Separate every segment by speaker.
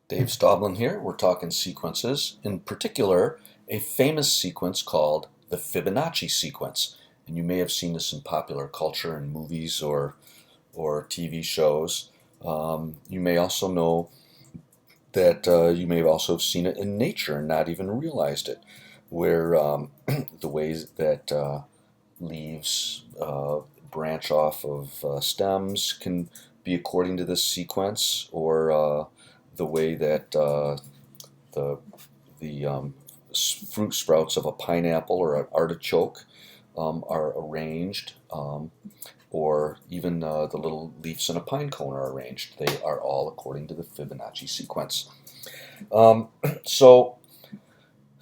Speaker 1: Dave Stoblin here. We're talking sequences, in particular a famous sequence called the Fibonacci sequence. And you may have seen this in popular culture in movies or TV shows. You may also know that you may also have seen it in nature and not even realized it, where the ways that leaves branch off of stems can be according to this sequence, or the way that the fruit sprouts of a pineapple or an artichoke are arranged, or even the little leaves in a pine cone are arranged. They are all according to the Fibonacci sequence. So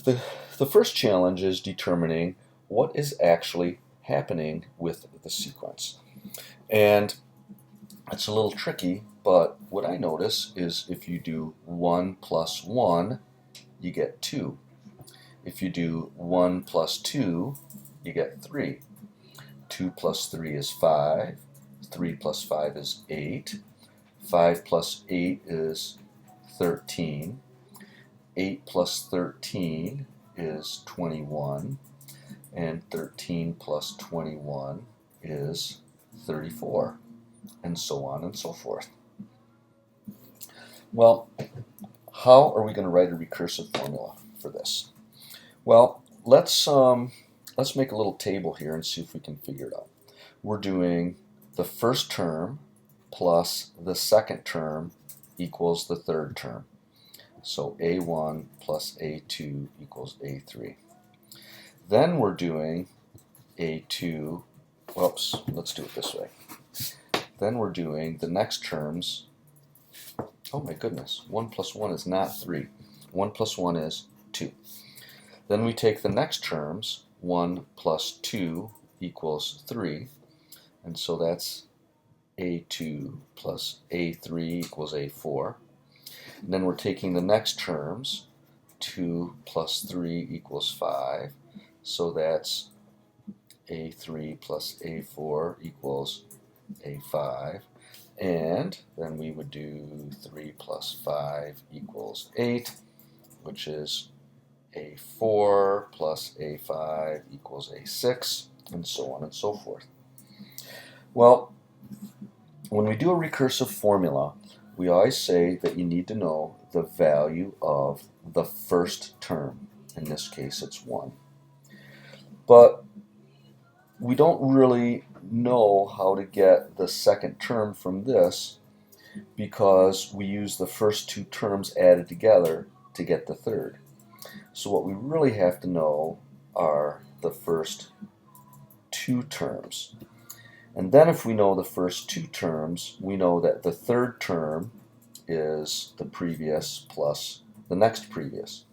Speaker 1: the first challenge is determining what is actually happening with the sequence. And it's a little tricky, but what I notice is if you do 1 plus 1, you get 2. If you do 1 plus 2, you get 3. 2 plus 3 is 5. 3 plus 5 is 8. 5 plus 8 is 13. 8 plus 13 is 21. And 13 plus 21 is 34. And so on and so forth. Well, how are we going to write a recursive formula for this? Well, let's make a little table here and see if we can figure it out. We're doing the first term plus the second term equals the third term. So A1 plus A2 equals A3. Then we're doing A2, whoops, let's do it this way. Then we're doing the next terms. Oh my goodness, 1 plus 1 is not 3. 1 plus 1 is 2. Then we take the next terms. 1 plus 2 equals 3. And so that's A2 plus A3 equals A4. And then we're taking the next terms. 2 plus 3 equals 5. So that's A3 plus A4 equals A5, and then we would do 3 plus 5 equals 8, which is A4 plus A5 equals A6, and so on and so forth. Well, when we do a recursive formula, we always say that you need to know the value of the first term. In this case, it's 1. But we don't really know how to get the second term from this because we use the first two terms added together to get the third. So what we really have to know are the first two terms. And then if we know the first two terms, we know that the third term is the previous plus the next previous.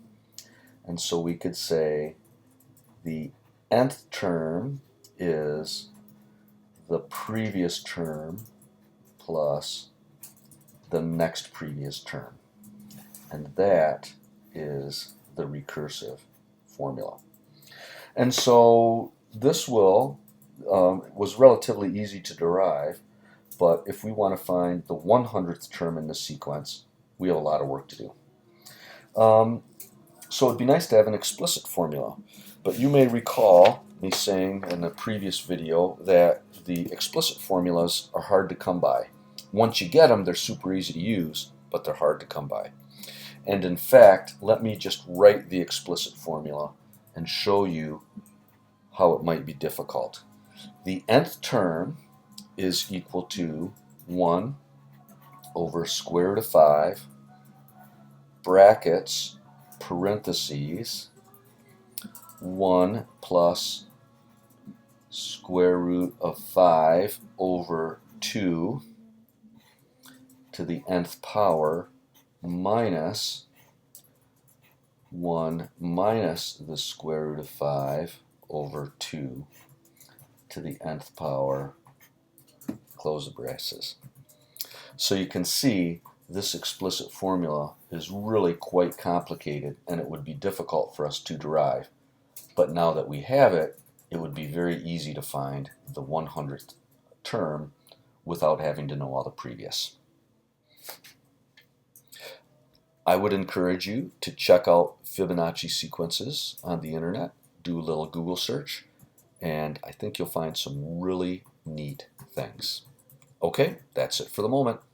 Speaker 1: And so we could say the nth term is the previous term plus the next previous term. And that is the recursive formula. And so this was relatively easy to derive, but if we want to find the 100th term in the sequence, we have a lot of work to do. So it'd be nice to have an explicit formula. But you may recall me saying in a previous video that the explicit formulas are hard to come by. Once you get them, they're super easy to use, but they're hard to come by. And in fact, let me just write the explicit formula and show you how it might be difficult. The nth term is equal to 1 over square root of 5, brackets, parentheses, 1 plus square root of 5 over 2 to the nth power minus 1 minus the square root of 5 over 2 to the nth power, close the braces. So you can see this explicit formula is really quite complicated and it would be difficult for us to derive. But now that we have it, it would be very easy to find the 100th term without having to know all the previous. I would encourage you to check out Fibonacci sequences on the internet, do a little Google search, and I think you'll find some really neat things. Okay, that's it for the moment.